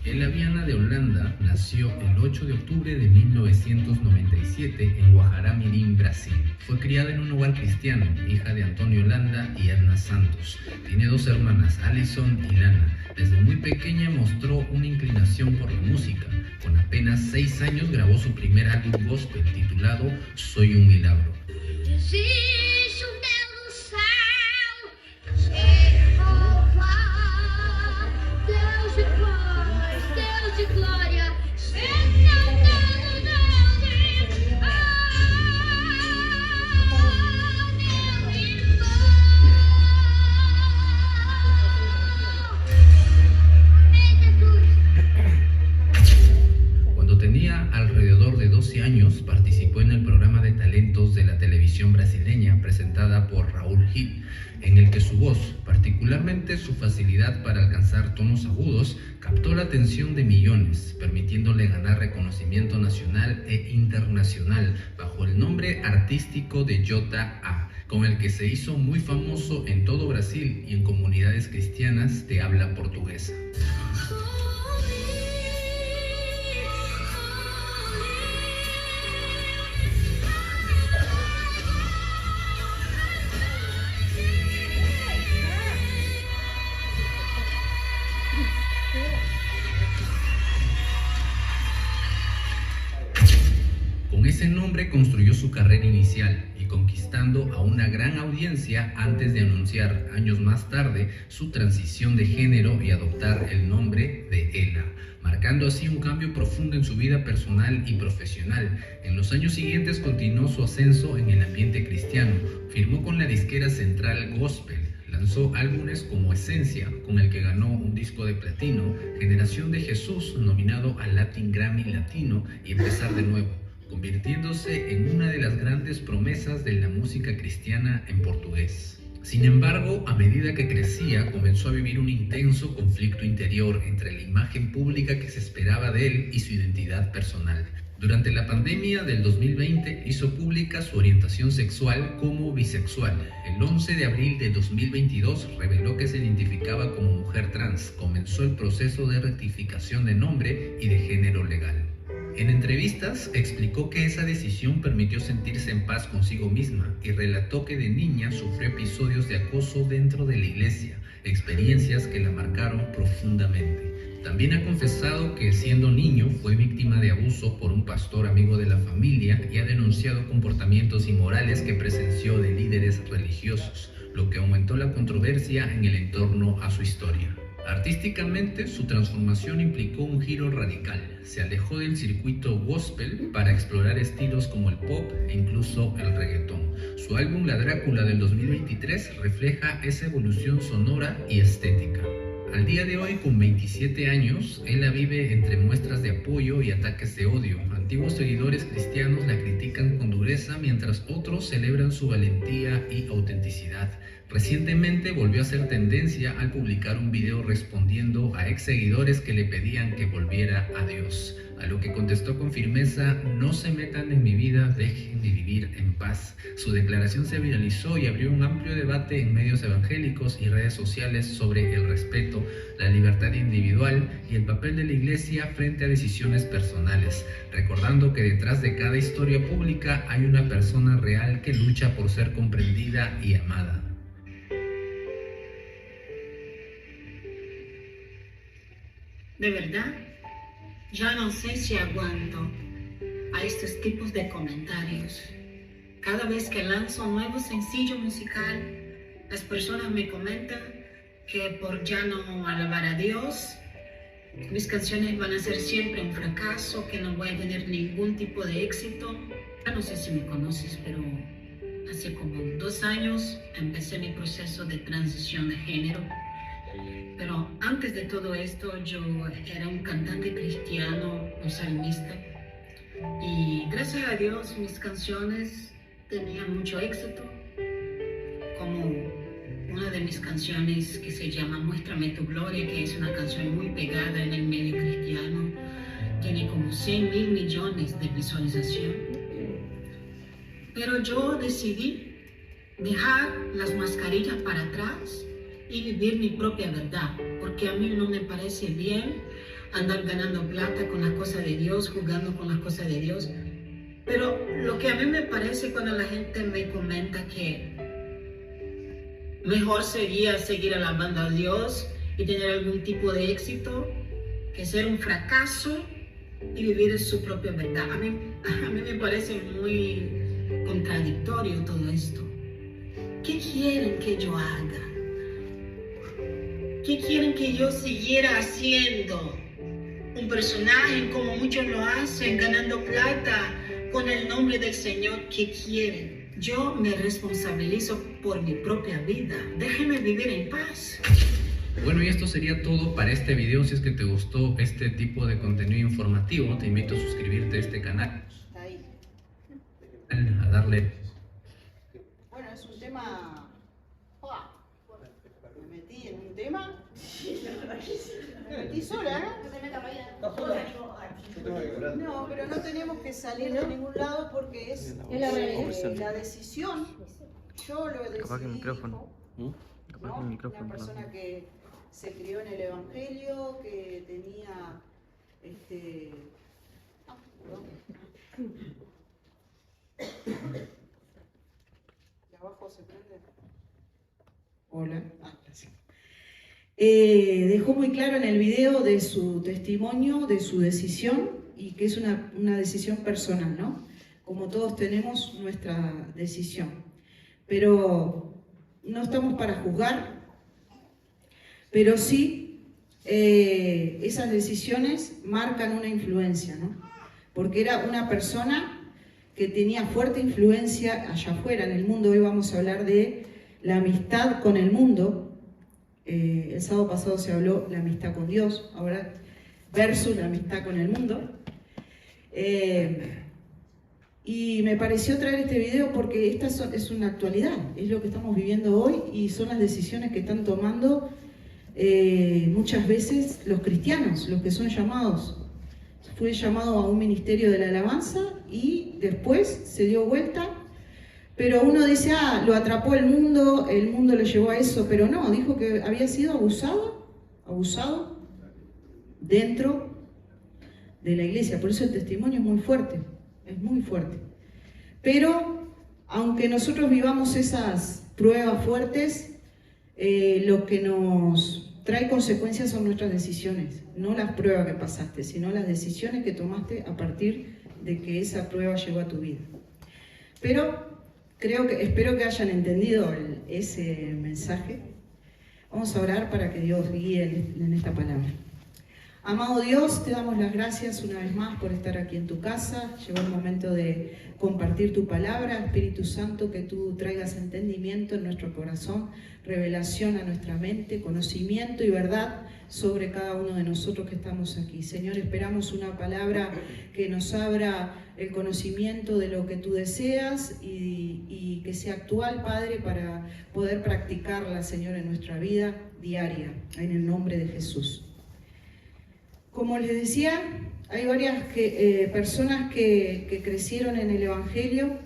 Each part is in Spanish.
Ella Viana de Holanda nació el 8 de octubre de 1997 en Guajará-Mirim, Brasil. Fue criada en un hogar cristiano, hija de Antonio Holanda y Edna Santos. Tiene dos hermanas, Alison y Lana. Desde muy pequeña mostró una inclinación por la música. Con apenas 6 años grabó su primer álbum gospel titulado Soy un Milagro. Cuando tenía alrededor de 12 años, participó en el programa de talentos de la televisión brasileña presentada por Raúl Gil, en el que su voz, particularmente su facilidad para alcanzar tonos agudos, captó la atención de millones, permitiéndole ganar reconocimiento nacional e internacional bajo el nombre artístico de Jota A, con el que se hizo muy famoso en todo Brasil y en comunidades cristianas de habla portuguesa. Con ese nombre construyó su carrera inicial y conquistando a una gran audiencia antes de anunciar años más tarde su transición de género y adoptar el nombre de Ela, marcando así un cambio profundo en su vida personal y profesional. En los años siguientes continuó su ascenso en el ambiente cristiano, firmó con la disquera Central Gospel, lanzó álbumes como Esencia, con el que ganó un disco de platino, Generación de Jesús, nominado al Latin Grammy Latino, y Empezar de Nuevo, convirtiéndose en una de las grandes promesas de la música cristiana en portugués. Sin embargo, a medida que crecía, comenzó a vivir un intenso conflicto interior entre la imagen pública que se esperaba de él y su identidad personal. Durante la pandemia del 2020 hizo pública su orientación sexual como bisexual. El 11 de abril de 2022 reveló que se identificaba como mujer trans. Comenzó el proceso de rectificación de nombre y de género legal. En entrevistas explicó que esa decisión permitió sentirse en paz consigo misma y relató que de niña sufrió episodios de acoso dentro de la iglesia, experiencias que la marcaron profundamente. También ha confesado que siendo niño fue víctima de abuso por un pastor amigo de la familia y ha denunciado comportamientos inmorales que presenció de líderes religiosos, lo que aumentó la controversia en el entorno a su historia. Artísticamente, su transformación implicó un giro radical. Se alejó del circuito gospel para explorar estilos como el pop e incluso el reggaetón. Su álbum La Drácula del 2023 refleja esa evolución sonora y estética. Al día de hoy, con 27 años, ella vive entre muestras de apoyo y ataques de odio. Antiguos seguidores cristianos la critican con dureza, mientras otros celebran su valentía y autenticidad. Recientemente volvió a ser tendencia al publicar un video respondiendo a ex seguidores que le pedían que volviera a Dios, a lo que contestó con firmeza: no se metan en mi vida, dejen de vivir en paz. Su declaración se viralizó y abrió un amplio debate en medios evangélicos y redes sociales sobre el respeto, la libertad individual y el papel de la iglesia frente a decisiones personales, recordando que detrás de cada historia pública hay una persona real que lucha por ser comprendida y amada. De verdad, ya no sé si aguanto a estos tipos de comentarios. Cada vez que lanzo un nuevo sencillo musical, las personas me comentan que por ya no alabar a Dios, mis canciones van a ser siempre un fracaso, que no voy a tener ningún tipo de éxito. Ya no sé si me conoces, pero hace como 2 años empecé mi proceso de transición de género. Pero antes de todo esto, yo era un cantante cristiano, un salmista. Y gracias a Dios, mis canciones tenían mucho éxito. Como una de mis canciones que se llama Muéstrame tu Gloria, que es una canción muy pegada en el medio cristiano. Tiene como 100.000 millones de visualización. Pero yo decidí dejar las mascarillas para atrás y vivir mi propia verdad, porque a mí no me parece bien andar ganando plata con las cosas de Dios, jugando con las cosas de Dios. Pero lo que a mí me parece cuando la gente me comenta que mejor sería seguir alabando a Dios y tener algún tipo de éxito que ser un fracaso y vivir su propia verdad. A mí me parece muy contradictorio todo esto. ¿Qué quieren que yo haga? ¿Qué quieren que yo siguiera haciendo? Un personaje como muchos lo hacen, ganando plata con el nombre del Señor. ¿Qué quieren? Yo me responsabilizo por mi propia vida. Déjenme vivir en paz. Bueno, y esto sería todo para este video. Si es que te gustó este tipo de contenido informativo, te invito a suscribirte a este canal. Ahí. A darle... Bueno, es un tema... Me metí en un tema... Me metí sola, ¿no? No, pero no tenemos que salir de ningún lado porque es la decisión. Yo lo decidí. Capaz que el micrófono. Capaz que el micrófono. Una persona que se crió en el Evangelio, que tenía perdón. ¿De abajo se prende? Hola. Gracias. Dejó muy claro en el video de su testimonio, de su decisión, y que es una decisión personal, ¿no? Como todos tenemos nuestra decisión. Pero no estamos para juzgar, pero sí esas decisiones marcan una influencia, ¿no? Porque era una persona que tenía fuerte influencia allá afuera, en el mundo. Hoy vamos a hablar de la amistad con el mundo. El sábado pasado se habló la amistad con Dios, ahora versus la amistad con el mundo. Y me pareció traer este video porque esta es una actualidad, es lo que estamos viviendo hoy y son las decisiones que están tomando muchas veces los cristianos, los que son llamados. Fue llamado a un ministerio de la alabanza y después se dio vuelta. Pero uno dice, lo atrapó el mundo lo llevó a eso, pero no, dijo que había sido abusado dentro de la iglesia. Por eso el testimonio es muy fuerte. Pero, aunque nosotros vivamos esas pruebas fuertes, lo que nos trae consecuencias son nuestras decisiones, no las pruebas que pasaste, sino las decisiones que tomaste a partir de que esa prueba llegó a tu vida. Pero espero que hayan entendido ese mensaje. Vamos a orar para que Dios guíe en esta palabra. Amado Dios, te damos las gracias una vez más por estar aquí en tu casa. Llegó el momento de compartir tu palabra. Espíritu Santo, que tú traigas entendimiento en nuestro corazón, revelación a nuestra mente, conocimiento y verdad sobre cada uno de nosotros que estamos aquí. Señor, esperamos una palabra que nos abra el conocimiento de lo que tú deseas y que sea actual, Padre, para poder practicarla, Señor, en nuestra vida diaria, en el nombre de Jesús. Como les decía, hay varias personas que crecieron en el Evangelio,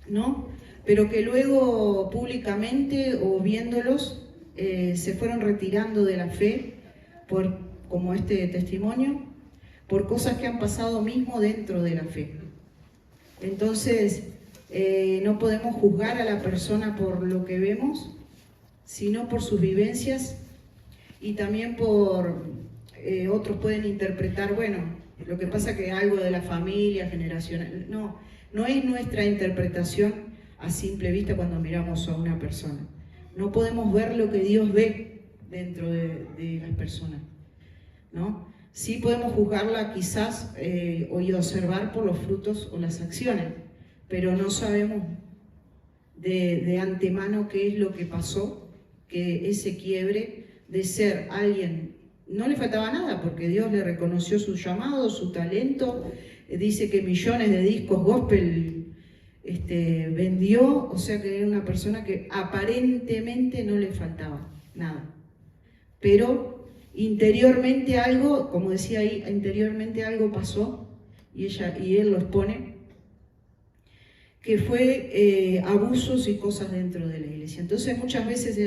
¿no? Pero que luego públicamente o viéndolos se fueron retirando de la fe, como este testimonio, por cosas que han pasado mismo dentro de la fe. Entonces, no podemos juzgar a la persona por lo que vemos, sino por sus vivencias y también por... otros pueden interpretar, bueno, lo que pasa que algo de la familia, generacional. No es nuestra interpretación a simple vista cuando miramos a una persona. No podemos ver lo que Dios ve dentro de las personas, ¿no? Sí podemos juzgarla quizás y observar por los frutos o las acciones, pero no sabemos de antemano qué es lo que pasó, que ese quiebre de ser alguien. No le faltaba nada porque Dios le reconoció su llamado, su talento. Dice que millones de discos gospel vendió, o sea que era una persona que aparentemente no le faltaba nada. Pero interiormente algo, como decía ahí, interiormente algo pasó y él lo expone, que fue abusos y cosas dentro de la iglesia. Entonces muchas veces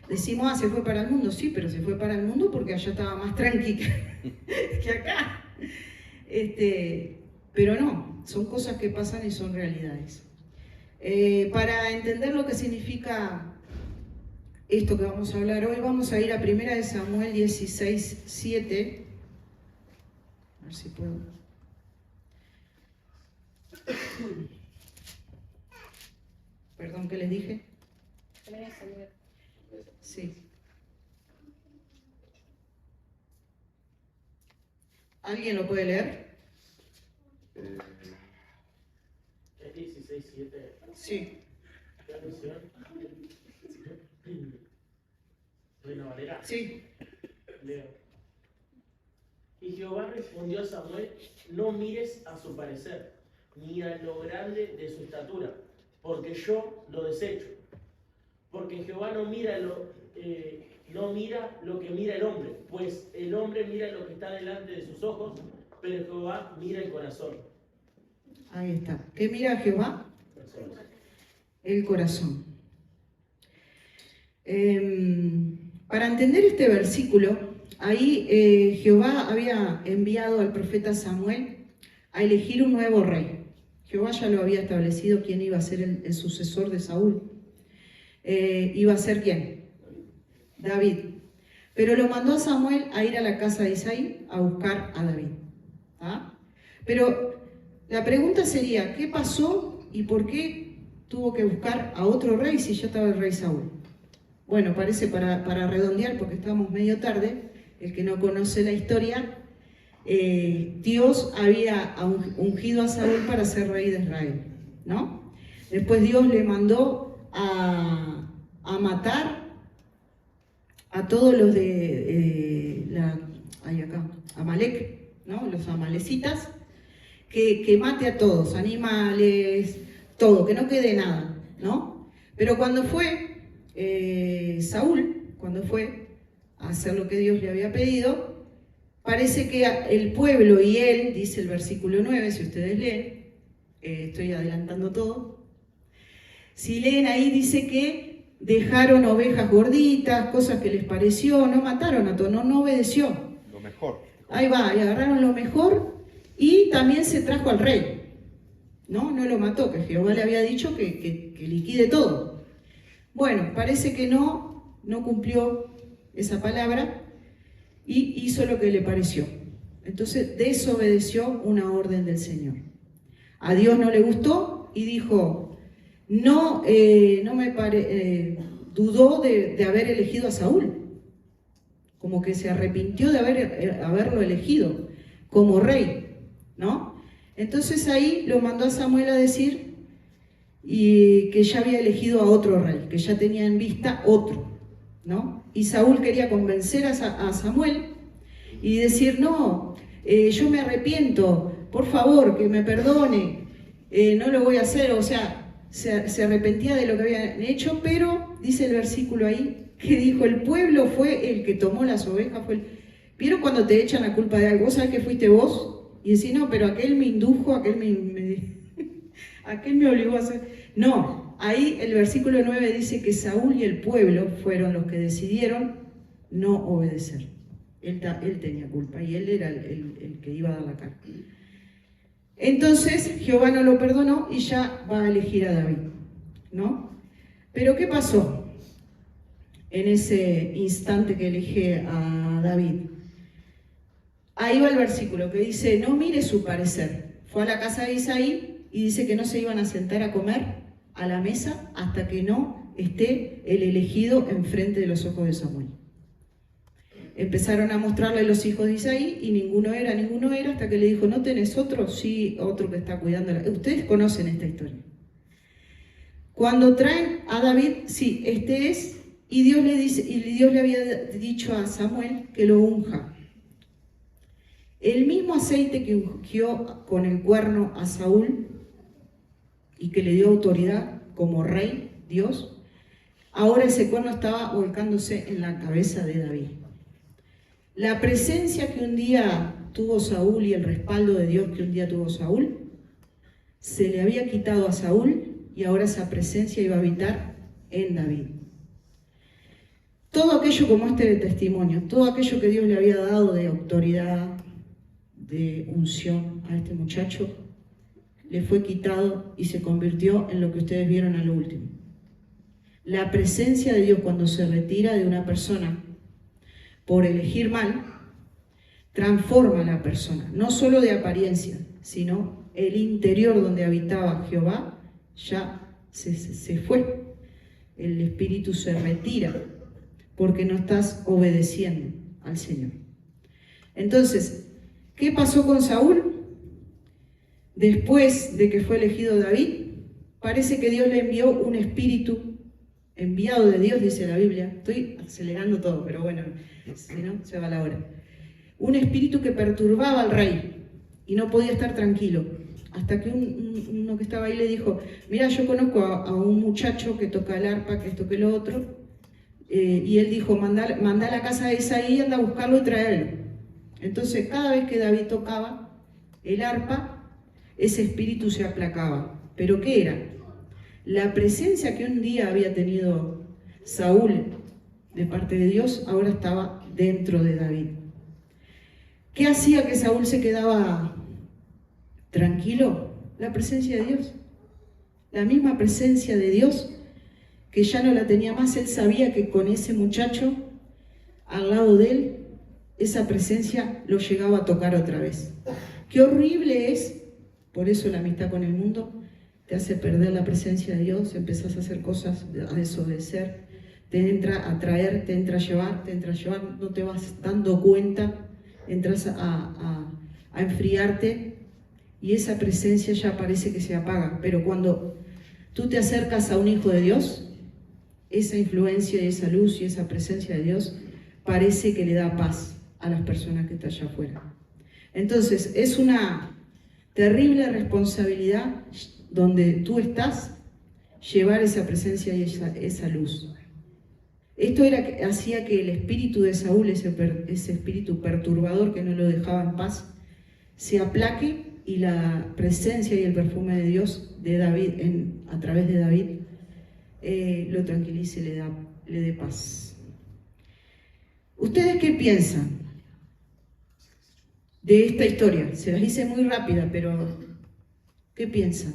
Decimos, se fue para el mundo, sí, pero se fue para el mundo porque allá estaba más tranqui que acá. Pero no, son cosas que pasan y son realidades. Para entender lo que significa esto que vamos a hablar hoy, vamos a ir a 1 Samuel 16, 7. A ver si puedo. Perdón, ¿qué les dije? Sí. ¿Alguien lo puede leer? ¿Es 16:7? Sí. ¿Qué versión? ¿Reina Valera? Sí. Leo. Y Jehová respondió a Samuel: no mires a su parecer, ni a lo grande de su estatura, porque yo lo desecho. Porque Jehová no mira lo que mira el hombre, pues el hombre mira lo que está delante de sus ojos, pero Jehová mira el corazón. Ahí está. ¿Qué mira Jehová? El corazón. Para entender este versículo, ahí Jehová había enviado al profeta Samuel a elegir un nuevo rey. Jehová ya lo había establecido quién iba a ser el sucesor de Saúl. ¿Iba a ser quién? David. Pero lo mandó a Samuel a ir a la casa de Isaí a buscar a David. ¿Ah? Pero la pregunta sería, ¿qué pasó y por qué tuvo que buscar a otro rey si ya estaba el rey Saúl? Bueno, parece para redondear, porque estamos medio tarde, el que no conoce la historia, Dios había ungido a Saúl para ser rey de Israel, ¿no? Después Dios le mandó a matar a todos los de Amalek, ¿no? Los amalecitas, que mate a todos, animales, todo, que no quede nada, ¿no? Pero cuando fue Saúl, cuando fue a hacer lo que Dios le había pedido, parece que el pueblo y él, dice el versículo 9, si ustedes leen, estoy adelantando todo, si leen ahí dice que dejaron ovejas gorditas, cosas que les pareció, no mataron a todos, no obedeció. Lo mejor. Ahí va, y agarraron lo mejor y también se trajo al rey. No lo mató, que Jehová le había dicho que liquide todo. Bueno, parece que no cumplió esa palabra y hizo lo que le pareció. Entonces desobedeció una orden del Señor. A Dios no le gustó y dijo, dudó de haber elegido a Saúl. Como que se arrepintió de haberlo elegido como rey, ¿no? Entonces ahí lo mandó a Samuel a decir y que ya había elegido a otro rey, que ya tenía en vista otro, ¿no? Y Saúl quería convencer a Samuel y decir, no, yo me arrepiento, por favor, que me perdone, no lo voy a hacer, o sea, se arrepentía de lo que habían hecho, pero dice el versículo ahí, que dijo, el pueblo fue el que tomó las ovejas, ¿vieron cuando te echan la culpa de algo? ¿Vos sabés que fuiste vos? Y decís, no, pero aquel me indujo, aquel me obligó a hacer. No, ahí el versículo 9 dice que Saúl y el pueblo fueron los que decidieron no obedecer. Él tenía culpa y él era el que iba a dar la cara. Entonces Jehová no lo perdonó y ya va a elegir a David, ¿no? Pero ¿qué pasó en ese instante que elige a David? Ahí va el versículo que dice, no mire su parecer. Fue a la casa de Isaí y dice que no se iban a sentar a comer a la mesa hasta que no esté el elegido enfrente de los ojos de Samuel. Empezaron a mostrarle los hijos de Isaí y ninguno era, hasta que le dijo, ¿no tenés otro? Sí, otro que está cuidando. Ustedes conocen esta historia. Cuando traen a David, sí, este es, y Dios le había dicho a Samuel que lo unja. El mismo aceite que ungió con el cuerno a Saúl y que le dio autoridad como rey, Dios, ahora ese cuerno estaba volcándose en la cabeza de David. La presencia que un día tuvo Saúl y el respaldo de Dios que un día tuvo Saúl, se le había quitado a Saúl y ahora esa presencia iba a habitar en David. Todo aquello como este testimonio, todo aquello que Dios le había dado de autoridad, de unción a este muchacho, le fue quitado y se convirtió en lo que ustedes vieron a lo último. La presencia de Dios cuando se retira de una persona por elegir mal, transforma a la persona, no solo de apariencia, sino el interior donde habitaba Jehová ya se fue. El espíritu se retira porque no estás obedeciendo al Señor. Entonces, ¿qué pasó con Saúl? Después de que fue elegido David, parece que Dios le envió un espíritu enviado de Dios, dice la Biblia. Estoy acelerando todo, pero bueno, si no, se va la hora. Un espíritu que perturbaba al rey y no podía estar tranquilo. Hasta que uno que estaba ahí le dijo, mira, yo conozco a un muchacho que toca el arpa, que esto, que lo otro. Y él dijo, manda a la casa de Isaí, anda a buscarlo y traerlo. Entonces, cada vez que David tocaba el arpa, ese espíritu se aplacaba. ¿Pero qué era? La presencia que un día había tenido Saúl de parte de Dios, ahora estaba dentro de David. ¿Qué hacía que Saúl se quedaba tranquilo? La presencia de Dios. La misma presencia de Dios, que ya no la tenía más. Él sabía que con ese muchacho al lado de él, esa presencia lo llegaba a tocar otra vez. Qué horrible es, por eso la amistad con el mundo te hace perder la presencia de Dios, empezás a hacer cosas, a desobedecer, te entra a traer, te entra a llevar, no te vas dando cuenta, entras a enfriarte y esa presencia ya parece que se apaga. Pero cuando tú te acercas a un hijo de Dios, esa influencia y esa luz y esa presencia de Dios parece que le da paz a las personas que están allá afuera. Entonces, es una terrible responsabilidad donde tú estás, llevar esa presencia y esa luz. Esto hacía que el espíritu de Saúl, ese espíritu perturbador que no lo dejaba en paz, se aplaque y la presencia y el perfume de Dios de David, a través de David, lo tranquilice y le dé paz. ¿Ustedes qué piensan de esta historia? Se las hice muy rápida, pero ¿qué piensan?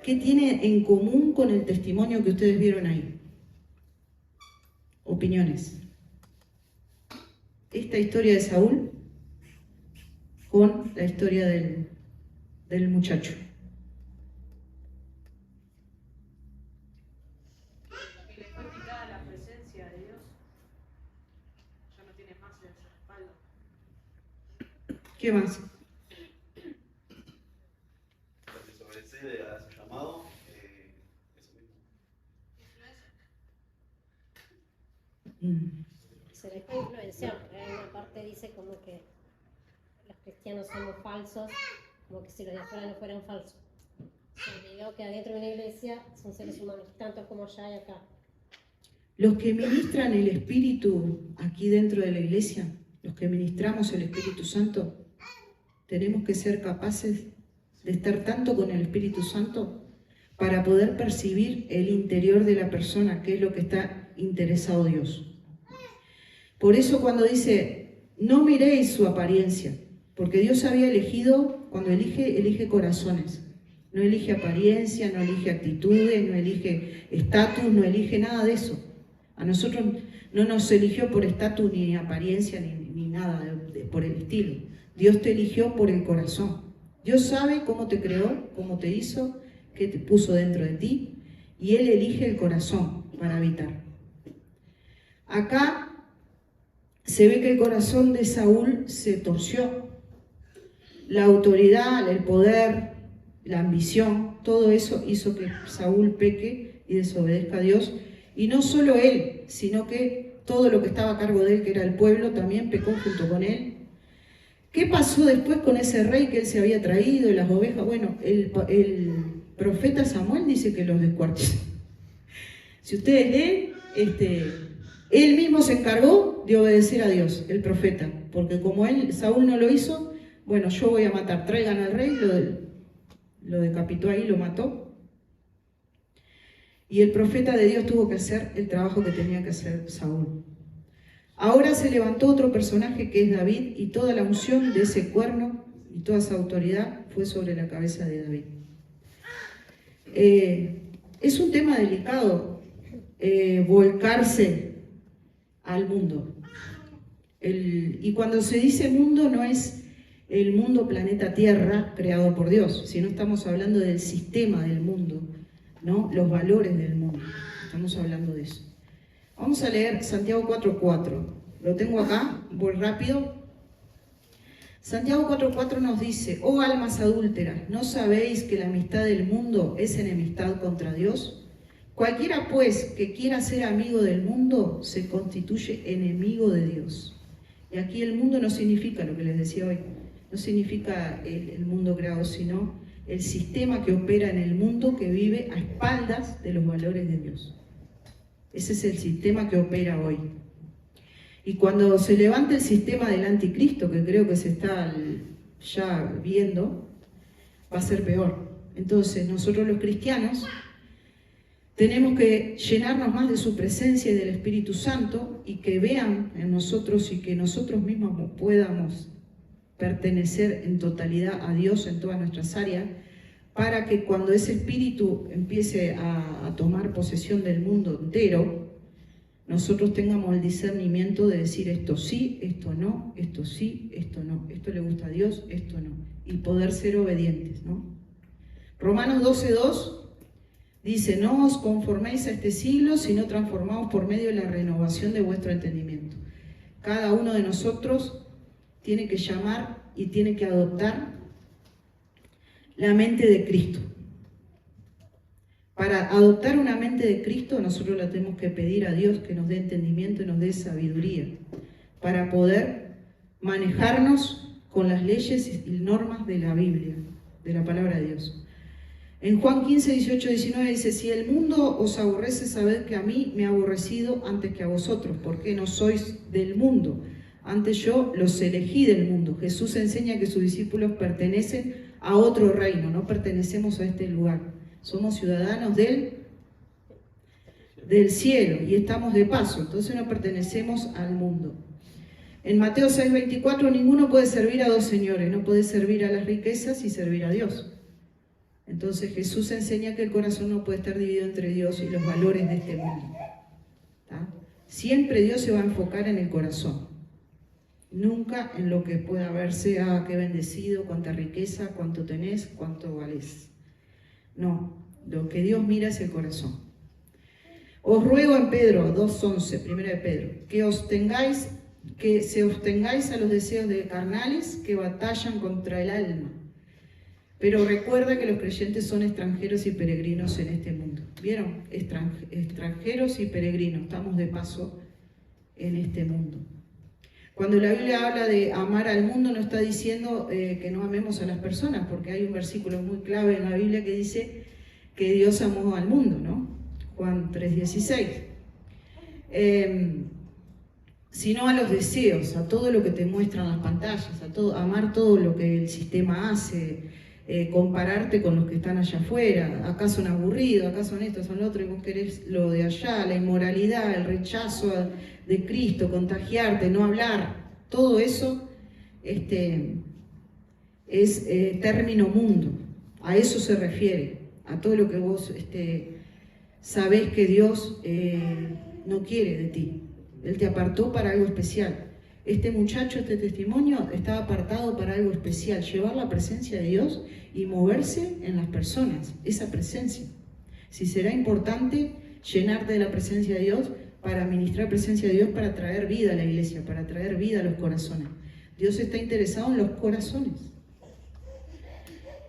¿Qué tiene en común con el testimonio que ustedes vieron ahí? Opiniones. Esta historia de Saúl con la historia del muchacho. Que le fue quitada la presencia de Dios, ya no tiene más ese respaldo. ¿Qué más? Desobedecer a su llamado, eso mismo. Se les puede influenciar, porque en una parte dice como que los cristianos somos falsos, como que si los de afuera no fueran falsos. Se olvidó que adentro de una iglesia son seres humanos, tantos como allá y acá. Los que ministran el Espíritu aquí dentro de la iglesia, los que ministramos el Espíritu Santo, tenemos que ser capaces de estar tanto con el Espíritu Santo para poder percibir el interior de la persona, que es lo que está interesado Dios. Por eso cuando dice, no miréis su apariencia, porque Dios había elegido, cuando elige corazones. No elige apariencia, no elige actitudes, no elige estatus, no elige nada de eso. A nosotros no nos eligió por estatus ni apariencia ni nada por el estilo. Dios te eligió por el corazón. Dios sabe cómo te creó, cómo te hizo, qué te puso dentro de ti, y Él elige el corazón para habitar. Acá se ve que el corazón de Saúl se torció. La autoridad, el poder, la ambición, todo eso hizo que Saúl peque y desobedezca a Dios. Y no solo él, sino que todo lo que estaba a cargo de él, que era el pueblo, también pecó junto con él. ¿Qué pasó después con ese rey que él se había traído y las ovejas? Bueno, el profeta Samuel dice que los descuartizó. Si ustedes leen, él mismo se encargó de obedecer a Dios, el profeta, porque como Saúl no lo hizo, bueno, yo voy a matar, traigan al rey, lo decapitó ahí, lo mató. y el profeta de Dios tuvo que hacer el trabajo que tenía que hacer Saúl. Ahora se levantó otro personaje que es David, y toda la unción de ese cuerno y toda esa autoridad fue sobre la cabeza de David. Es un tema delicado volcarse al mundo. Y cuando se dice mundo, no es el mundo planeta Tierra creado por Dios, sino estamos hablando del sistema del mundo, ¿no? Los valores del mundo. Estamos hablando de eso. Vamos a leer Santiago 4:4. Lo tengo acá, voy rápido. Santiago 4:4 nos dice: oh almas adúlteras, ¿no sabéis que la amistad del mundo es enemistad contra Dios? Cualquiera pues que quiera ser amigo del mundo se constituye enemigo de Dios. Y aquí el mundo no significa lo que les decía hoy, no significa el mundo creado, sino el sistema que opera en el mundo, que vive a espaldas de los valores de Dios. Ese es el sistema que opera hoy. Y cuando se levante el sistema del anticristo, que creo que se está ya viendo, va a ser peor. Entonces nosotros los cristianos tenemos que llenarnos más de su presencia y del Espíritu Santo, y que vean en nosotros y que nosotros mismos podamos pertenecer en totalidad a Dios en todas nuestras áreas, para que cuando ese Espíritu empiece a tomar posesión del mundo entero, nosotros tengamos el discernimiento de decir esto sí, esto no, esto sí, esto no, esto le gusta a Dios, esto no, y poder ser obedientes, ¿no? Romanos 12:2 dice: no os conforméis a este siglo, sino transformaos por medio de la renovación de vuestro entendimiento. Cada uno de nosotros tiene que llamar y tiene que adoptar la mente de Cristo. Para adoptar una mente de Cristo, nosotros la tenemos que pedir a Dios que nos dé entendimiento y nos dé sabiduría, para poder manejarnos con las leyes y normas de la Biblia, de la palabra de Dios. En Juan 15, 18, 19 dice: si el mundo os aborrece, sabed que a mí me ha aborrecido antes que a vosotros, porque no sois del mundo, antes yo los elegí del mundo. Jesús enseña que sus discípulos pertenecen a otro reino, no pertenecemos a este lugar. Somos ciudadanos del cielo y estamos de paso, entonces no pertenecemos al mundo. En Mateo 6:24, ninguno puede servir a dos señores, no puede servir a las riquezas y servir a Dios. Entonces Jesús enseña que el corazón no puede estar dividido entre Dios y los valores de este mundo. ¿Tá? Siempre Dios se va a enfocar en el corazón, nunca en lo que pueda verse: ah, qué bendecido, cuánta riqueza, cuánto tenés, cuánto valés. No, lo que Dios mira es el corazón. Os ruego en Pedro 2:11, primera de Pedro, que se abstengáis a los deseos de carnales que batallan contra el alma. Pero recuerda que los creyentes son extranjeros y peregrinos en este mundo. ¿Vieron? Extranjeros y peregrinos, estamos de paso en este mundo. Cuando la Biblia habla de amar al mundo, no está diciendo que no amemos a las personas, porque hay un versículo muy clave en la Biblia que dice que Dios amó al mundo, ¿no? Juan 3:16. Sino a los deseos, a todo lo que te muestran las pantallas, amar todo lo que el sistema hace, compararte con los que están allá afuera. Acá son aburridos, acá son esto, son lo otro, y vos querés lo de allá, la inmoralidad, el rechazo de Cristo, contagiarte, no hablar. Todo eso es término mundo. A eso se refiere, a todo lo que vos sabés que Dios no quiere de ti. Él te apartó para algo especial. Este muchacho, este testimonio, estaba apartado para algo especial: llevar la presencia de Dios y moverse en las personas, esa presencia. Si será importante llenarte de la presencia de Dios, para ministrar presencia de Dios, para traer vida a la iglesia, para traer vida a los corazones. Dios está interesado en los corazones.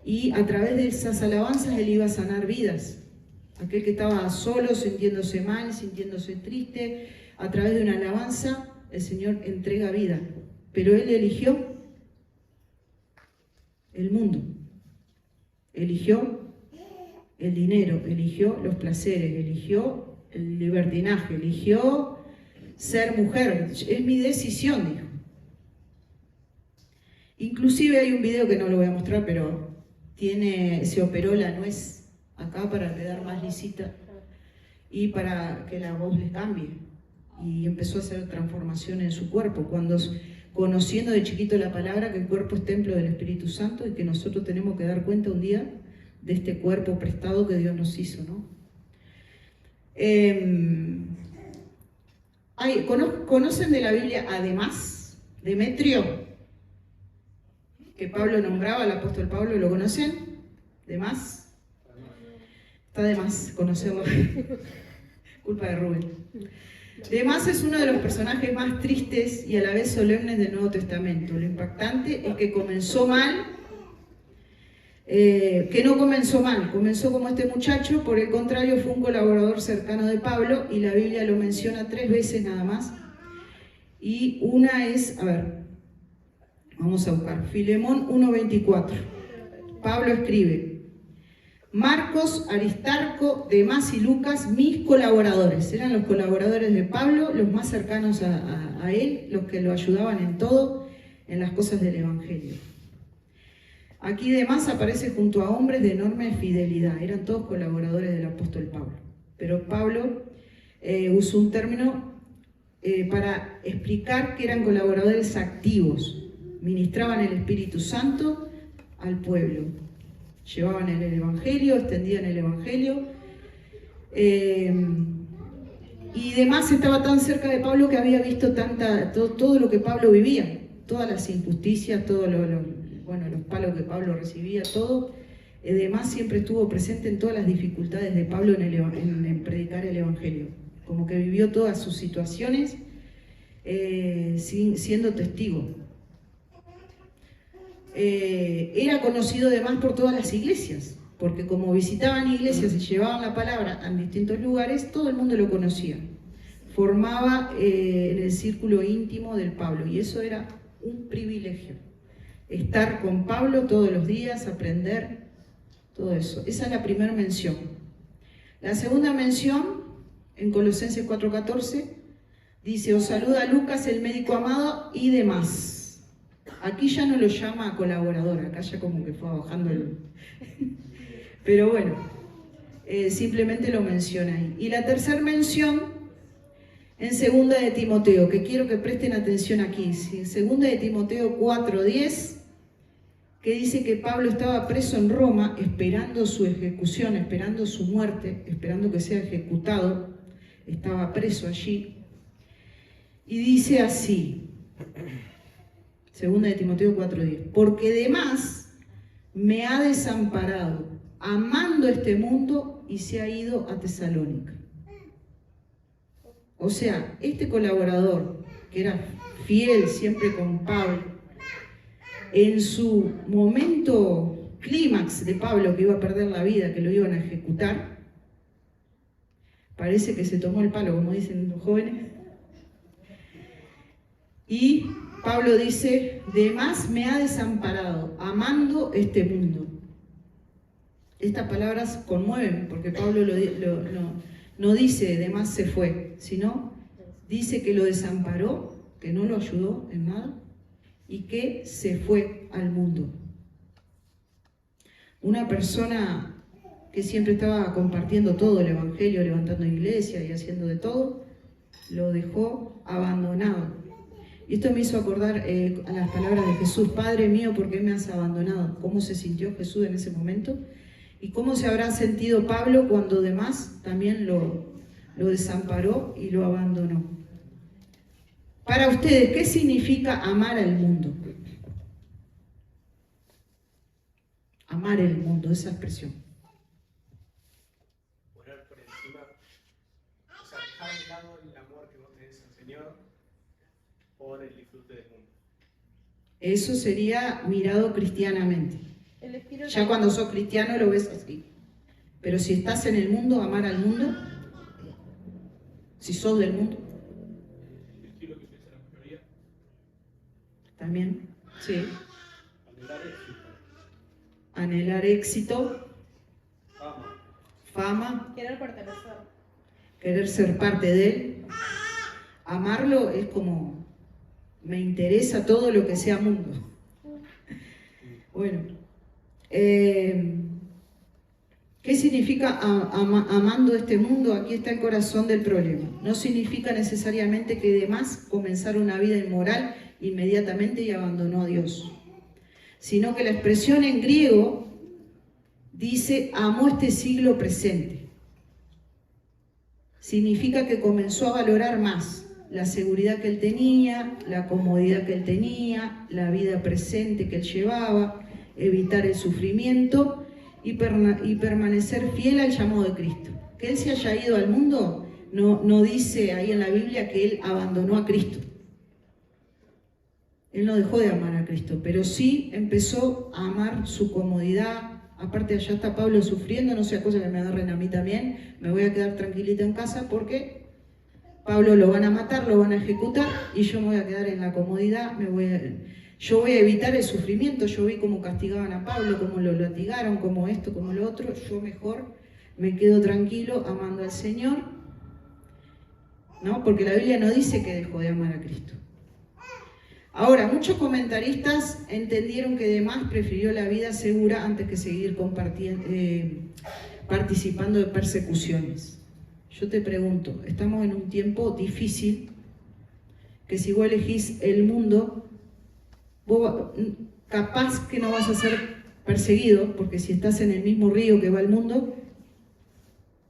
Y a través de esas alabanzas Él iba a sanar vidas. Aquel que estaba solo, sintiéndose mal, sintiéndose triste, a través de una alabanza el Señor entrega vida. Pero Él eligió el mundo, eligió el dinero, eligió los placeres, eligió el libertinaje, eligió ser mujer. Es mi decisión, dijo. Inclusive hay un video que no lo voy a mostrar, pero se operó la nuez acá para quedar más lisita. y para que la voz les cambie. Y empezó a hacer transformación en su cuerpo, cuando conociendo de chiquito la palabra que el cuerpo es templo del Espíritu Santo y que nosotros tenemos que dar cuenta un día de este cuerpo prestado que Dios nos hizo, ¿no? ¿Conocen de la Biblia además Demetrio? Que Pablo nombraba, el apóstol Pablo, ¿lo conocen? ¿De más? Está de más conocerlo. Culpa de Rubén. Demas es uno de los personajes más tristes y a la vez solemnes del Nuevo Testamento. Lo impactante es que comenzó mal, que no comenzó mal, comenzó como este muchacho, por el contrario fue un colaborador cercano de Pablo y la Biblia lo menciona 3 veces nada más. Y una es, a ver, vamos a buscar, Filemón 1:24. Pablo escribe: Marcos, Aristarco, Demas y Lucas, mis colaboradores. Eran los colaboradores de Pablo, los más cercanos a él, los que lo ayudaban en todo, en las cosas del Evangelio. Aquí Demas aparece junto a hombres de enorme fidelidad. Eran todos colaboradores del apóstol Pablo. Pero Pablo usó un término para explicar que eran colaboradores activos. Ministraban el Espíritu Santo al pueblo. Llevaban el Evangelio, extendían el Evangelio. Y Demas estaba tan cerca de Pablo que había visto todo lo que Pablo vivía, todas las injusticias, todos los palos que Pablo recibía, todo. Demas siempre estuvo presente en todas las dificultades de Pablo en predicar el Evangelio. Como que vivió todas sus situaciones siendo testigo. Era conocido además por todas las iglesias, porque como visitaban iglesias y llevaban la palabra en distintos lugares, todo el mundo lo conocía. Formaba en el círculo íntimo del Pablo, y eso era un privilegio. Estar con Pablo todos los días, aprender, todo eso. Esa es la primera mención. La segunda mención, en Colosenses 4:14, dice: os saluda Lucas, el médico amado, y demás. Aquí ya no lo llama colaborador, acá ya como que fue bajando el... Pero bueno, simplemente lo menciona ahí. Y la tercera mención, en 2 de Timoteo, que quiero que presten atención aquí. 2 de Timoteo 4:10, que dice que Pablo estaba preso en Roma, esperando su ejecución, esperando su muerte, esperando que sea ejecutado. Estaba preso allí. Y dice así... 2 de Timoteo 4:10, porque Demas me ha desamparado, amando este mundo, y se ha ido a Tesalónica. O sea, este colaborador, que era fiel siempre con Pablo, en su momento clímax de Pablo, que iba a perder la vida, que lo iban a ejecutar, parece que se tomó el palo, como dicen los jóvenes, y Pablo dice: Demas me ha desamparado, amando este mundo. Estas palabras conmueven, porque Pablo no dice Demas se fue, sino dice que lo desamparó, que no lo ayudó en nada, y que se fue al mundo. Una persona que siempre estaba compartiendo todo el Evangelio, levantando iglesia y haciendo de todo, lo dejó abandonado. Y esto me hizo acordar a las palabras de Jesús: Padre mío, ¿por qué me has abandonado? ¿Cómo se sintió Jesús en ese momento? ¿Y cómo se habrá sentido Pablo cuando Demas también lo desamparó y lo abandonó? Para ustedes, ¿qué significa amar al mundo? Amar el mundo, esa expresión. Poner por encima, o sea, dejar de lado el amor que vos tenés al Señor por el disfrute del mundo. Eso sería mirado cristianamente. Ya cuando sos cristiano lo ves así. Pero si estás en el mundo, amar al mundo, si sos del mundo. El estilo que piensa la mayoría. También, sí. Anhelar éxito. Anhelar éxito. Fama. Querer pertenecer. Querer ser parte de él. Amarlo es como... me interesa todo lo que sea mundo. ¿Qué significa amando este mundo? Aquí está el corazón del problema. No significa necesariamente que Demas comenzara una vida inmoral inmediatamente y abandonó a Dios, sino que la expresión en griego dice amó este siglo presente. Significa que comenzó a valorar más la seguridad que él tenía, la comodidad que él tenía, la vida presente que él llevaba, evitar el sufrimiento y permanecer fiel al llamado de Cristo. Que él se haya ido al mundo no dice ahí en la Biblia que él abandonó a Cristo. Él no dejó de amar a Cristo, pero sí empezó a amar su comodidad. Aparte allá está Pablo sufriendo, no sea cosa que me agarren a mí también, me voy a quedar tranquilita en casa porque Pablo lo van a matar, lo van a ejecutar y yo me voy a quedar en la comodidad, yo voy a evitar el sufrimiento. Yo vi cómo castigaban a Pablo, cómo lo latigaron, cómo esto, cómo lo otro. Yo mejor me quedo tranquilo amando al Señor, ¿no? Porque la Biblia no dice que dejó de amar a Cristo. Ahora, muchos comentaristas entendieron que Demas prefirió la vida segura antes que seguir participando de persecuciones. Yo te pregunto, estamos en un tiempo difícil, que si vos elegís el mundo, vos capaz que no vas a ser perseguido, porque si estás en el mismo río que va el mundo,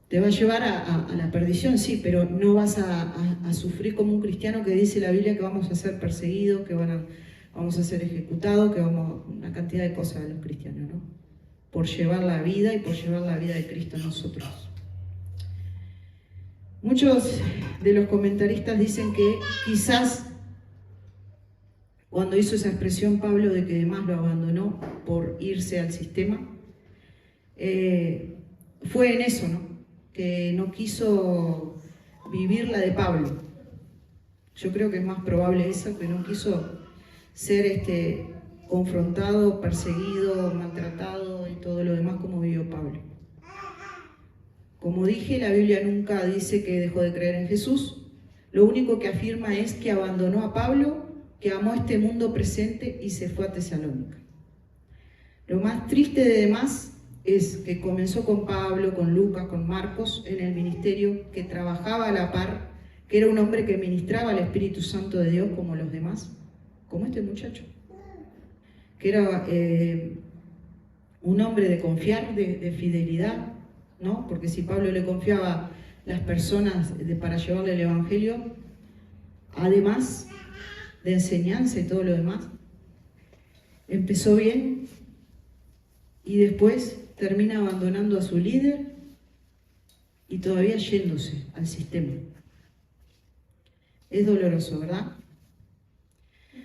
te va a llevar a la perdición, sí, pero no vas a sufrir como un cristiano que dice la Biblia que vamos a ser perseguidos, que vamos a ser ejecutados, que una cantidad de cosas de los cristianos, ¿no? Por llevar la vida y por llevar la vida de Cristo en nosotros. Muchos de los comentaristas dicen que quizás cuando hizo esa expresión Pablo de que Demas lo abandonó por irse al sistema, fue en eso, ¿no? Que no quiso vivir la de Pablo. Yo creo que es más probable eso, que no quiso ser confrontado, perseguido, maltratado y todo lo demás como vivió Pablo. Como dije, la Biblia nunca dice que dejó de creer en Jesús. Lo único que afirma es que abandonó a Pablo, que amó este mundo presente y se fue a Tesalónica. Lo más triste de Demas es que comenzó con Pablo, con Lucas, con Marcos en el ministerio, que trabajaba a la par, que era un hombre que ministraba al Espíritu Santo de Dios como los demás, como este muchacho, que era un hombre de confiar, de fidelidad, ¿no? Porque si Pablo le confiaba a las personas para llevarle el Evangelio, además de enseñanza y todo lo demás, empezó bien y después termina abandonando a su líder y todavía yéndose al sistema. Es doloroso, ¿verdad?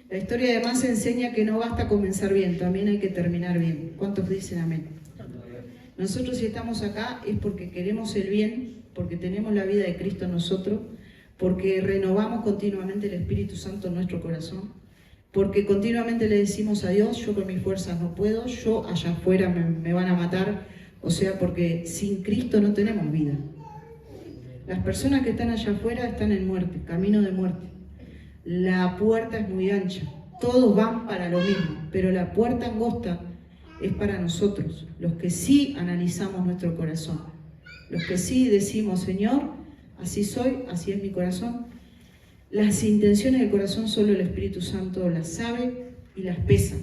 La historia además enseña que no basta comenzar bien, también hay que terminar bien. ¿Cuántos dicen amén? Nosotros si estamos acá es porque queremos el bien, porque tenemos la vida de Cristo en nosotros, porque renovamos continuamente el Espíritu Santo en nuestro corazón, porque continuamente le decimos a Dios, yo con mis fuerzas no puedo, yo allá afuera me van a matar, o sea, porque sin Cristo no tenemos vida. Las personas que están allá afuera están en muerte, camino de muerte. La puerta es muy ancha, todos van para lo mismo, pero la puerta angosta es para nosotros, los que sí analizamos nuestro corazón, los que sí decimos, Señor, así soy, así es mi corazón. Las intenciones del corazón solo el Espíritu Santo las sabe y las pesa.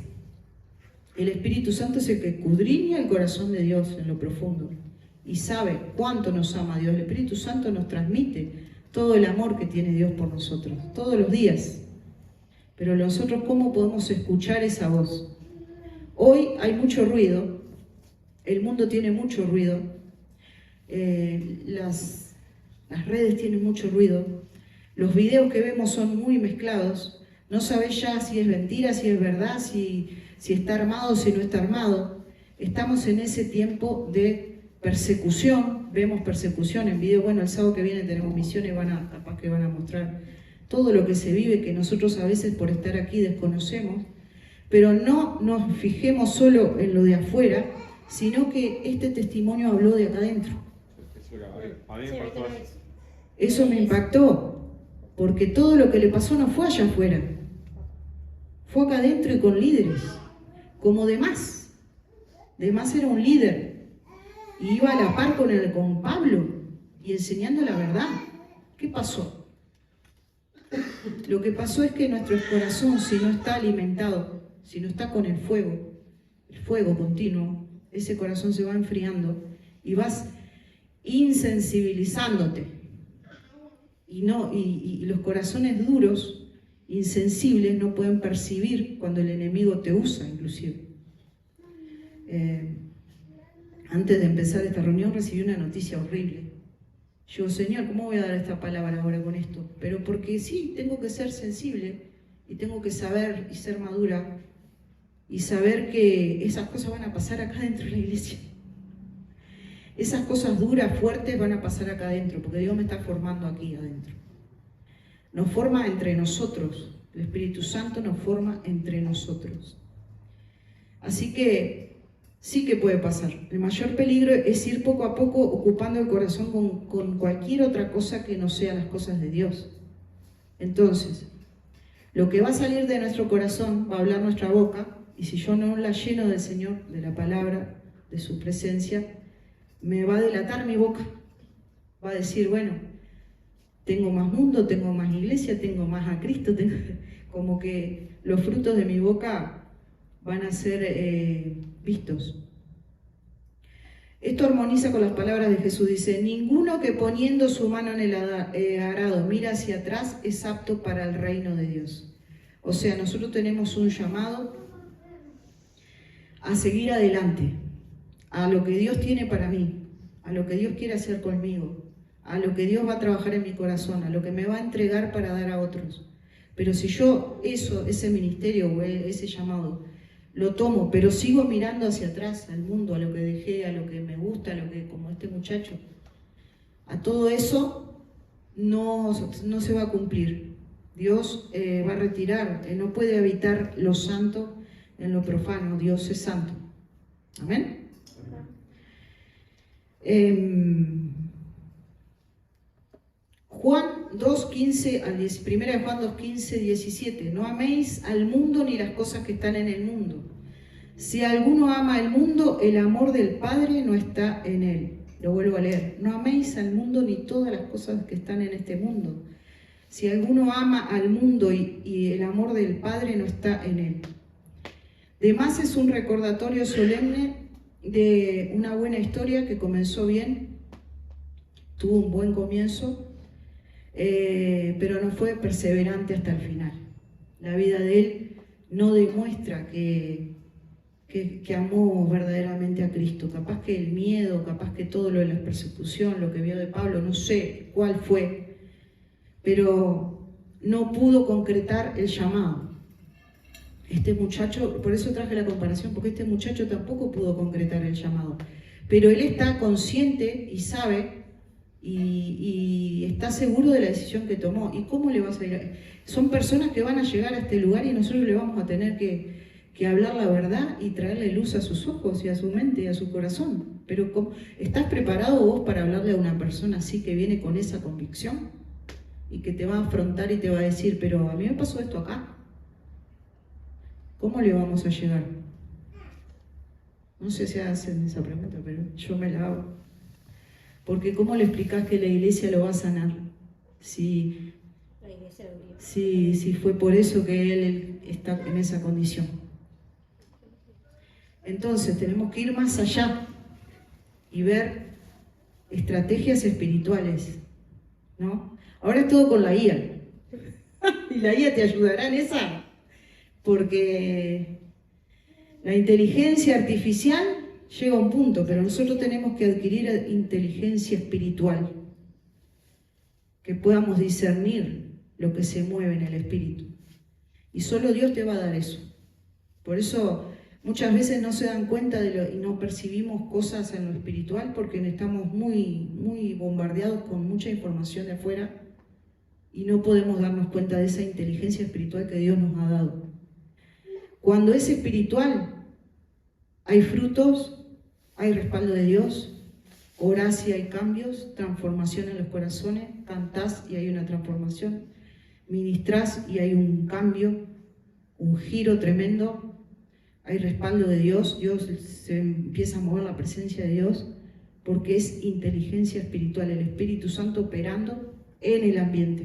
El Espíritu Santo es el que escudriña el corazón de Dios en lo profundo y sabe cuánto nos ama Dios. El Espíritu Santo nos transmite todo el amor que tiene Dios por nosotros, todos los días. Pero nosotros, ¿cómo podemos escuchar esa voz? Hoy hay mucho ruido, el mundo tiene mucho ruido, las redes tienen mucho ruido, los videos que vemos son muy mezclados, no sabes ya si es mentira, si es verdad, si está armado, si no está armado. Estamos en ese tiempo de persecución, vemos persecución en video. Bueno, el sábado que viene tenemos misiones, capaz que van a mostrar todo lo que se vive, que nosotros a veces por estar aquí desconocemos, pero no nos fijemos solo en lo de afuera, sino que este testimonio habló de acá adentro. Eso me impactó, porque todo lo que le pasó no fue allá afuera, fue acá adentro y con líderes, como Demas. Demas era un líder, y iba a la par con Pablo y enseñando la verdad. ¿Qué pasó? Lo que pasó es que nuestro corazón, si no está alimentado, si no está con el fuego continuo, ese corazón se va enfriando y vas insensibilizándote. Y los corazones duros, insensibles, no pueden percibir cuando el enemigo te usa, inclusive. Antes de empezar esta reunión recibí una noticia horrible. Yo, Señor, ¿cómo voy a dar esta palabra ahora con esto? Pero porque sí, tengo que ser sensible y tengo que saber y ser madura y saber que esas cosas van a pasar acá dentro de la iglesia. Esas cosas duras, fuertes, van a pasar acá adentro, porque Dios me está formando aquí adentro. Nos forma entre nosotros. El Espíritu Santo nos forma entre nosotros. Así que sí que puede pasar. El mayor peligro es ir poco a poco ocupando el corazón con cualquier otra cosa que no sea las cosas de Dios. Entonces, lo que va a salir de nuestro corazón va a hablar nuestra boca, y si yo no la lleno del Señor, de la palabra, de su presencia, me va a delatar mi boca. Va a decir, bueno, tengo más mundo, tengo más iglesia, tengo más a Cristo, como que los frutos de mi boca van a ser vistos. Esto armoniza con las palabras de Jesús. Dice, ninguno que poniendo su mano en el arado mira hacia atrás es apto para el reino de Dios. O sea, nosotros tenemos un llamado a seguir adelante, a lo que Dios tiene para mí, a lo que Dios quiere hacer conmigo, a lo que Dios va a trabajar en mi corazón, a lo que me va a entregar para dar a otros. Pero si yo ese ministerio o ese llamado, lo tomo, pero sigo mirando hacia atrás, al mundo, a lo que dejé, a lo que me gusta, a lo que, como este muchacho, a todo eso no se va a cumplir. Dios va a retirar, no puede habitar lo santo en lo profano. Dios es santo. Amén. Juan 2:15 al 10, 1 Juan 2:15, 17. No améis al mundo ni las cosas que están en el mundo. Si alguno ama el mundo, el amor del Padre no está en él. Lo vuelvo a leer. No améis al mundo ni todas las cosas que están en este mundo. Si alguno ama al mundo y el amor del Padre no está en él. Además es un recordatorio solemne de una buena historia que comenzó bien, tuvo un buen comienzo, pero no fue perseverante hasta el final. La vida de él no demuestra que amó verdaderamente a Cristo. Capaz que el miedo, capaz que todo lo de la persecución, lo que vio de Pablo, no sé cuál fue, pero no pudo concretar el llamado. Este muchacho, por eso traje la comparación, porque este muchacho tampoco pudo concretar el llamado. Pero él está consciente y sabe y está seguro de la decisión que tomó. ¿Y cómo le vas a ir? Son personas que van a llegar a este lugar y nosotros le vamos a tener que hablar la verdad y traerle luz a sus ojos y a su mente y a su corazón. Pero ¿estás preparado vos para hablarle a una persona así que viene con esa convicción? Y que te va a afrontar y te va a decir, pero a mí me pasó esto acá. ¿Cómo le vamos a llegar? No sé si hacen esa pregunta, pero yo me la hago. Porque ¿cómo le explicás que la iglesia lo va a sanar? Si fue por eso que él está en esa condición. Entonces tenemos que ir más allá y ver estrategias espirituales, ¿no? Ahora es todo con la IA. Y la IA te ayudará en esa. Porque la inteligencia artificial llega a un punto, pero nosotros tenemos que adquirir inteligencia espiritual, que podamos discernir lo que se mueve en el espíritu. Y solo Dios te va a dar eso. Por eso muchas veces no se dan cuenta y no percibimos cosas en lo espiritual porque estamos muy, muy bombardeados con mucha información de afuera y no podemos darnos cuenta de esa inteligencia espiritual que Dios nos ha dado. Cuando es espiritual, hay frutos, hay respaldo de Dios, orás y hay cambios, transformación en los corazones, cantás y hay una transformación, ministrás y hay un cambio, un giro tremendo, hay respaldo de Dios, Dios se empieza a mover la presencia de Dios, porque es inteligencia espiritual, el Espíritu Santo operando en el ambiente.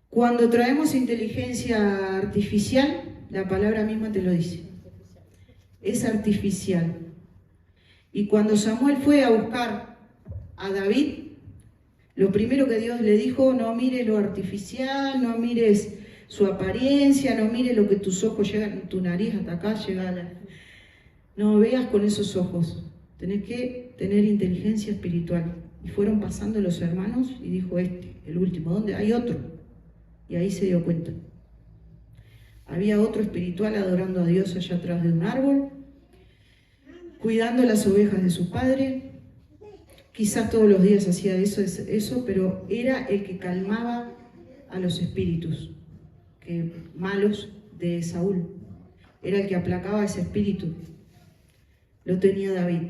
Cuando traemos inteligencia artificial, la palabra misma te lo dice, es artificial. Y cuando Samuel fue a buscar a David, lo primero que Dios le dijo: no mires lo artificial, no mires su apariencia, no mires lo que tus ojos llegan, tu nariz hasta acá llega no veas con esos ojos, tenés que tener inteligencia espiritual. Y fueron pasando los hermanos y dijo el último, ¿dónde? Hay otro. Y ahí se dio cuenta. Había otro espiritual adorando a Dios allá atrás de un árbol, cuidando las ovejas de su padre. Quizás todos los días hacía eso, pero era el que calmaba a los espíritus malos de Saúl. Era el que aplacaba ese espíritu. Lo tenía David.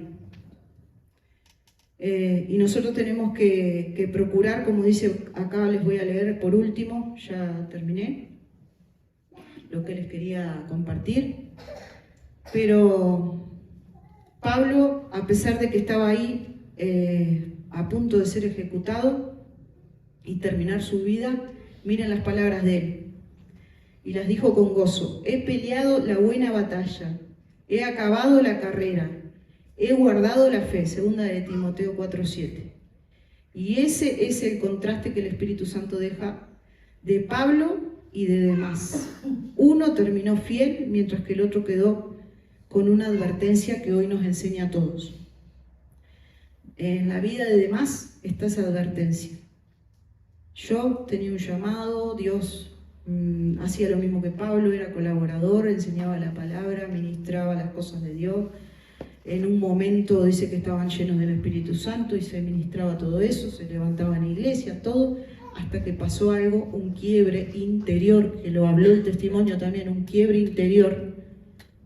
Y nosotros tenemos que procurar, como dice acá, les voy a leer por último, ya terminé, lo que les quería compartir. Pero Pablo, a pesar de que estaba ahí, a punto de ser ejecutado y terminar su vida, miren las palabras de él, y las dijo con gozo: he peleado la buena batalla, he acabado la carrera, he guardado la fe, 2 de Timoteo 4:7. Y ese es el contraste que el Espíritu Santo deja de Pablo y de Demás. Uno terminó fiel, mientras que el otro quedó con una advertencia que hoy nos enseña a todos. En la vida de Demás está esa advertencia. Yo tenía un llamado, Dios hacía lo mismo que Pablo, era colaborador, enseñaba la palabra, ministraba las cosas de Dios. En un momento dice que estaban llenos del Espíritu Santo y se ministraba todo eso, se levantaba en iglesia, todo, hasta que pasó algo, un quiebre interior, que lo habló el testimonio también, un quiebre interior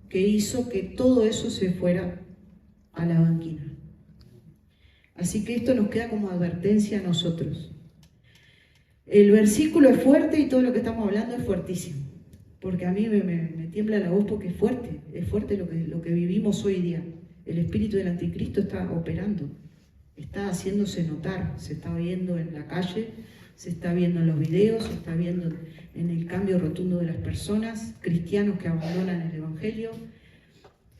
que hizo que todo eso se fuera a la banquina. Así que esto nos queda como advertencia a nosotros. El versículo es fuerte y todo lo que estamos hablando es fuertísimo, porque a mí me tiembla la voz porque es fuerte lo que vivimos hoy día. El espíritu del anticristo está operando, está haciéndose notar, se está viendo en la calle, se está viendo en los videos, se está viendo en el cambio rotundo de las personas, cristianos que abandonan el Evangelio,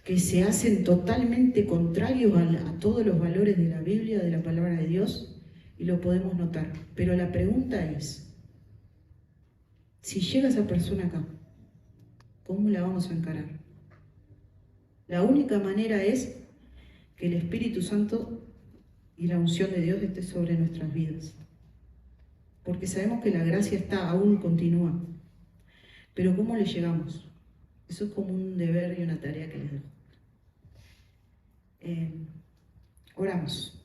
que se hacen totalmente contrarios a todos los valores de la Biblia, de la palabra de Dios, y lo podemos notar. Pero la pregunta es, si llega esa persona acá, ¿cómo la vamos a encarar? La única manera es que el Espíritu Santo y la unción de Dios esté sobre nuestras vidas. Porque sabemos que la gracia está, aún continúa. Pero ¿cómo le llegamos? Eso es como un deber y una tarea que les dejo. Oramos.